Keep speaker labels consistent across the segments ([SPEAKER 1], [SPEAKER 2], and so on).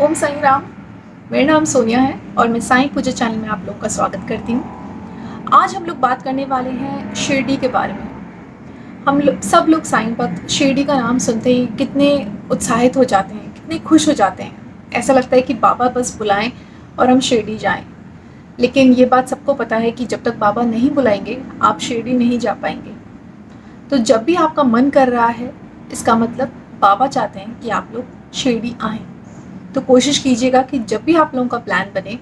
[SPEAKER 1] ओम साईं राम। मेरा नाम सोनिया है और मैं साईं पूजा चैनल में आप लोगों का स्वागत करती हूँ। आज हम लोग बात करने वाले हैं शिरडी के बारे में। सब लोग साईं भक्त शिरडी का नाम सुनते ही कितने उत्साहित हो जाते हैं, कितने खुश हो जाते हैं। ऐसा लगता है कि बाबा बस बुलाएं और हम शिरडी जाएं। लेकिन ये बात सबको पता है कि जब तक बाबा नहीं बुलाएंगे आप शिरडी नहीं जा पाएंगे। तो जब भी आपका मन कर रहा है, इसका मतलब बाबा चाहते हैं कि आप लोग शिरडी आएँ। तो कोशिश कीजिएगा कि जब भी आप लोगों का प्लान बने,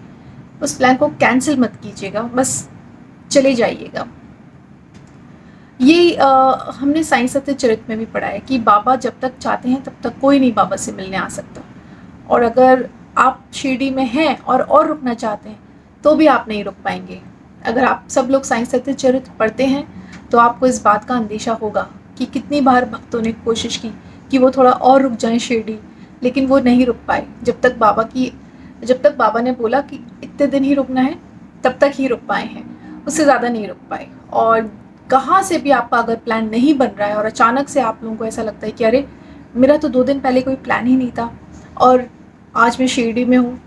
[SPEAKER 1] उस प्लान को कैंसिल मत कीजिएगा, बस चले जाइएगा। ये हमने साईं सत्यचरित में भी पढ़ा है कि बाबा जब तक चाहते हैं तब तक कोई नहीं बाबा से मिलने आ सकता। और अगर आप शिरडी में हैं और रुकना चाहते हैं तो भी आप नहीं रुक पाएंगे। अगर आप सब लोग साईं सत्यचरित पढ़ते हैं तो आपको इस बात का अंदेशा होगा कि कितनी बार भक्तों ने कोशिश की कि वो थोड़ा और रुक जाएं शिरडी, लेकिन वो नहीं रुक पाए। जब तक बाबा ने बोला कि इतने दिन ही रुकना है तब तक ही रुक पाए हैं, उससे ज़्यादा नहीं रुक पाए। और कहाँ से भी आपका अगर प्लान नहीं बन रहा है और अचानक से आप लोगों को ऐसा लगता है कि अरे मेरा तो 2 दिन पहले कोई प्लान ही नहीं था और आज मैं शिरडी में हूँ,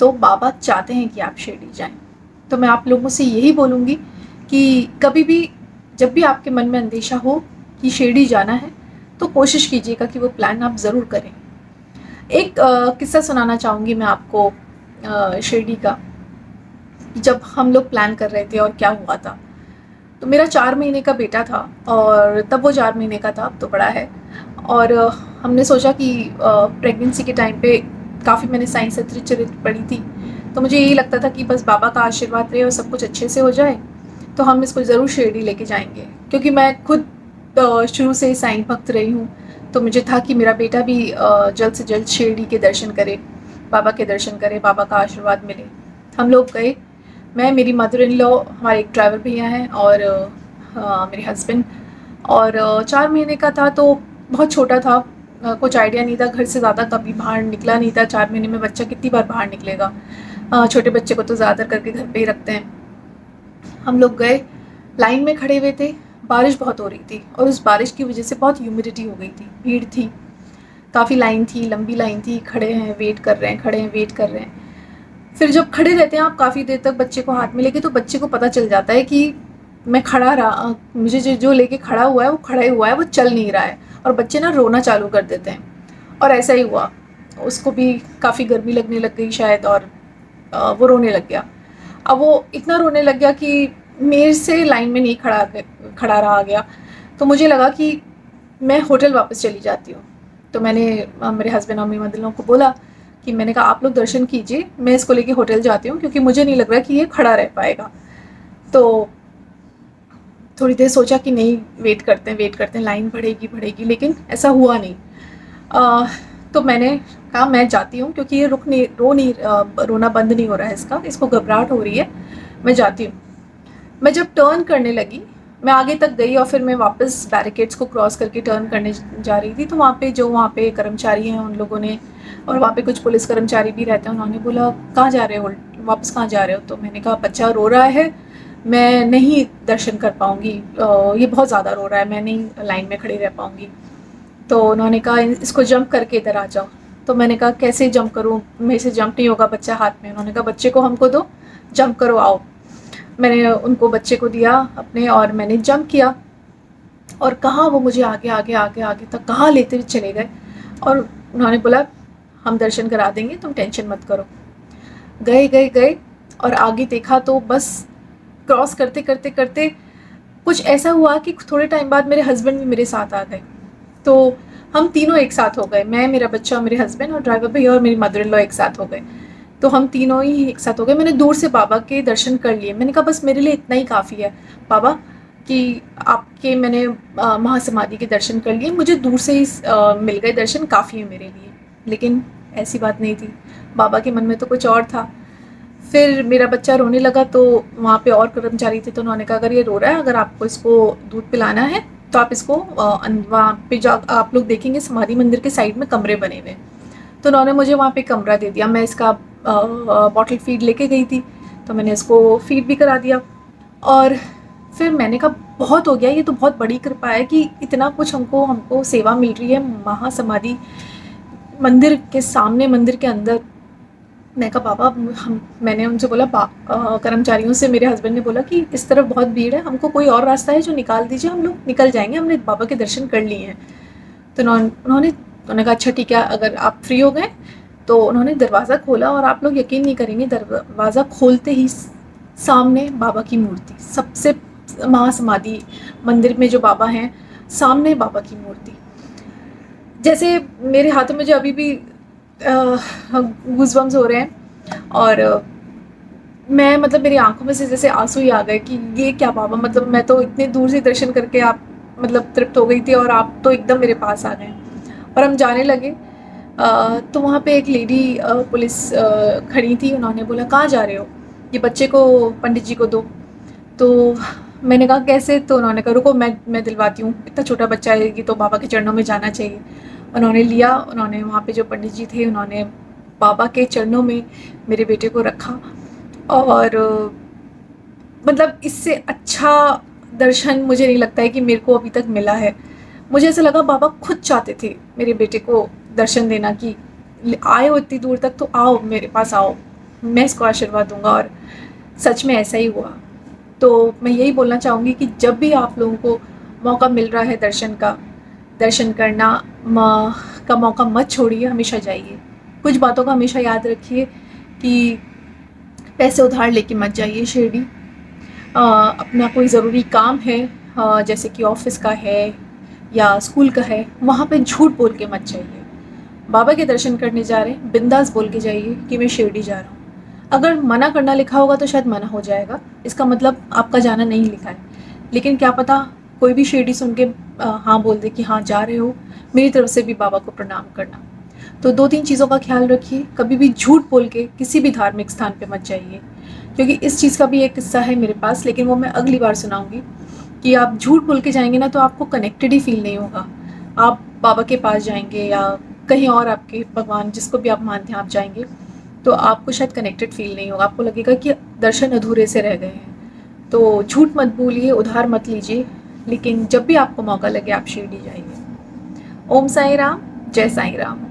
[SPEAKER 1] तो बाबा चाहते हैं कि आप शिरडी जाएं। तो मैं आप लोगों से यही बोलूँगी कि कभी भी जब भी आपके मन में अंदेशा हो कि शिरडी जाना है तो कोशिश कीजिएगा कि वो प्लान आप ज़रूर करें। एक किस्सा सुनाना चाहूँगी मैं आपको शिरडी का, जब हम लोग प्लान कर रहे थे और क्या हुआ था। तो मेरा 4 महीने का बेटा था और तब वो 4 महीने का था, अब तो बड़ा है। और हमने सोचा कि प्रेगनेंसी के टाइम पे काफ़ी मैंने साईं सत्यचरित पढ़ी थी, तो मुझे यही लगता था कि बस बाबा का आशीर्वाद रहे और सब कुछ अच्छे से हो जाए तो हम इसको ज़रूर शिरडी लेके जाएंगे। क्योंकि मैं खुद शुरू से साईं भक्त रही हूँ, तो मुझे था कि मेरा बेटा भी जल्द से जल्द शिरडी के दर्शन करे, बाबा के दर्शन करे, बाबा का आशीर्वाद मिले। हम लोग गए, मैं, मेरी मदर इन लॉ, हमारे एक ड्राइवर भैया हैं और मेरे हस्बैंड। और 4 महीने का था तो बहुत छोटा था, कुछ आइडिया नहीं था, घर से ज़्यादा कभी बाहर निकला नहीं था। 4 महीने में बच्चा कितनी बार बाहर निकलेगा, छोटे बच्चे को तो ज़्यादातर करके घर पे ही रखते हैं। हम लोग गए, लाइन में खड़े हुए थे, बारिश बहुत हो रही थी और उस बारिश की वजह से बहुत ह्यूमिडिटी हो गई थी, भीड़ थी, काफ़ी लाइन थी, लंबी लाइन थी, खड़े हैं वेट कर रहे हैं, खड़े हैं वेट कर रहे हैं। फिर जब खड़े रहते हैं आप काफ़ी देर तक बच्चे को हाथ में लेके, तो बच्चे को पता चल जाता है कि मैं खड़ा रहा, मुझे जो लेके खड़ा हुआ है वो खड़ा ही हुआ है, वो चल नहीं रहा है। और बच्चे ना रोना चालू कर देते हैं और ऐसा ही हुआ, उसको भी काफ़ी गर्मी लगने लग गई शायद और वो रोने लग गया। अब वो इतना रोने लग गया कि मेरे से लाइन में नहीं खड़ा रहा गया। तो मुझे लगा कि मैं होटल वापस चली जाती हूँ। तो मैंने मेरे हस्बैंड और मेरी मदर को बोला कि मैंने कहा आप लोग दर्शन कीजिए, मैं इसको लेके होटल जाती हूँ, क्योंकि मुझे नहीं लग रहा कि ये खड़ा रह पाएगा। तो थोड़ी देर सोचा कि नहीं, वेट करते हैं, लाइन बढ़ेगी, लेकिन ऐसा हुआ नहीं। तो मैंने कहा मैं जाती हूँ, क्योंकि ये रोना बंद नहीं हो रहा है, इसको घबराहट हो रही है, मैं जाती हूँ। मैं जब टर्न करने लगी, मैं आगे तक गई और फिर मैं वापस बैरिकेड्स को क्रॉस करके टर्न करने जा रही थी। तो वहाँ पे कर्मचारी हैं, उन लोगों ने, और वहाँ पे कुछ पुलिस कर्मचारी भी रहते हैं, उन्होंने बोला कहाँ जा रहे हो, वापस कहाँ जा रहे हो? तो मैंने कहा बच्चा रो रहा है, मैं नहीं दर्शन कर पाऊँगी, ये बहुत ज़्यादा रो रहा है, मैं नहीं लाइन में खड़ी रह पाऊँगी। तो उन्होंने कहा इसको जंप करके इधर आ जाओ। तो मैंने कहा कैसे जंप करूँ, मेरे से जंप नहीं होगा, बच्चा हाथ में। उन्होंने कहा बच्चे को हमको दो, जंप करो, आओ। मैंने उनको बच्चे को दिया अपने और मैंने जंप किया, और कहाँ वो मुझे आगे तक कहाँ लेते हुए चले गए। और उन्होंने बोला हम दर्शन करा देंगे, तुम टेंशन मत करो। गए और आगे देखा तो बस क्रॉस करते कुछ ऐसा हुआ कि थोड़े टाइम बाद मेरे हस्बैंड भी मेरे साथ आ गए। तो हम तीनों एक साथ हो गए, मैं, मेरा बच्चा, मेरे हस्बैंड और ड्राइवर भैया और मेरी मदर इन लॉ एक साथ हो गए। तो हम तीनों ही एक साथ हो गए। मैंने दूर से बाबा के दर्शन कर लिए। मैंने कहा बस मेरे लिए इतना ही काफ़ी है बाबा कि आपके मैंने महासमाधि के दर्शन कर लिए, मुझे दूर से ही मिल गए दर्शन, काफ़ी है मेरे लिए। लेकिन ऐसी बात नहीं थी, बाबा के मन में तो कुछ और था। फिर मेरा बच्चा रोने लगा, तो वहाँ पे और कर्मचारी थे, तो उन्होंने कहा अगर ये रो रहा है, अगर आपको इसको दूध पिलाना है तो आप इसको वहाँ पे आप लोग देखेंगे समाधि मंदिर के साइड में कमरे बने हुए। तो उन्होंने मुझे वहाँ पे कमरा दे दिया। मैं इसका बॉटल फीड लेके गई थी, तो मैंने इसको फीड भी करा दिया। और फिर मैंने कहा बहुत हो गया, ये तो बहुत बड़ी कृपा है कि इतना कुछ हमको सेवा मिल रही है महासमाधि मंदिर के सामने, मंदिर के अंदर। मैं कहा बाबा मैंने उनसे बोला कर्मचारियों से, मेरे हस्बैंड ने बोला कि इस तरफ बहुत भीड़ है, हमको कोई और रास्ता है जो निकाल दीजिए, हम लोग निकल जाएंगे, हमने बाबा के दर्शन कर लिए हैं। तो उन्होंने कहा अच्छा ठीक है, अगर आप फ्री हो गए। तो उन्होंने दरवाज़ा खोला और आप लोग यकीन नहीं करेंगे, दरवाज़ा खोलते ही सामने बाबा की मूर्ति, सबसे महासमाधि मंदिर में जो बाबा हैं, सामने बाबा की मूर्ति। जैसे मेरे हाथों में जो अभी भी गूज़बम्स हो रहे हैं, और मैं मतलब मेरी आंखों में से जैसे आंसू ही आ गए कि ये क्या बाबा, मतलब मैं तो इतने दूर से दर्शन करके आप मतलब तृप्त हो गई थी और आप तो एकदम मेरे पास आ गए। और हम जाने लगे तो वहाँ पे एक लेडी पुलिस खड़ी थी। उन्होंने बोला कहाँ जा रहे हो, ये बच्चे को पंडित जी को दो। तो मैंने कहा कैसे? तो उन्होंने कहा रुको मैं दिलवाती हूँ, इतना छोटा बच्चा है, ये तो बाबा के चरणों में जाना चाहिए। उन्होंने लिया, उन्होंने वहाँ पे जो पंडित जी थे, उन्होंने बाबा के चरणों में मेरे बेटे को रखा। और मतलब इससे अच्छा दर्शन मुझे नहीं लगता है कि मेरे को अभी तक मिला है। मुझे ऐसा लगा बाबा खुद चाहते थे मेरे बेटे को दर्शन देना, कि आए हो इतनी दूर तक तो आओ, मेरे पास आओ, मैं इसको आशीर्वाद दूंगा। और सच में ऐसा ही हुआ। तो मैं यही बोलना चाहूँगी कि जब भी आप लोगों को मौका मिल रहा है दर्शन करना का मौका मत छोड़िए, हमेशा जाइए। कुछ बातों का हमेशा याद रखिए कि पैसे उधार लेके मत जाइए शिरडी। अपना कोई ज़रूरी काम है, जैसे कि ऑफिस का है या स्कूल का है, वहाँ पे झूठ बोल के मत जाइए। बाबा के दर्शन करने जा रहे हैं, बिंदास बोल के जाइए कि मैं शिरडी जा रहा हूँ। अगर मना करना लिखा होगा तो शायद मना हो जाएगा, इसका मतलब आपका जाना नहीं लिखा है। लेकिन क्या पता कोई भी शिरडी सुन के हाँ बोल दे कि हाँ जा रहे हो, मेरी तरफ से भी बाबा को प्रणाम करना। तो 2-3 चीज़ों का ख्याल रखिए, कभी भी झूठ बोल के किसी भी धार्मिक स्थान पे मत जाइए, क्योंकि इस चीज़ का भी एक किस्सा है मेरे पास, लेकिन वो मैं अगली बार सुनाऊंगी। कि आप झूठ बोल के जाएंगे ना तो आपको कनेक्टेड ही फील नहीं होगा। आप बाबा के पास जाएंगे या कहीं और आपके भगवान जिसको भी आप मानते हैं आप जाएंगे, तो आपको शायद कनेक्टेड फील नहीं होगा, आपको लगेगा कि दर्शन अधूरे से रह गए हैं। तो झूठ मत बोलिए, उधार मत लीजिए, लेकिन जब भी आपको मौका लगे आप शिरडी जाइए। ओम साई राम, जय साई राम।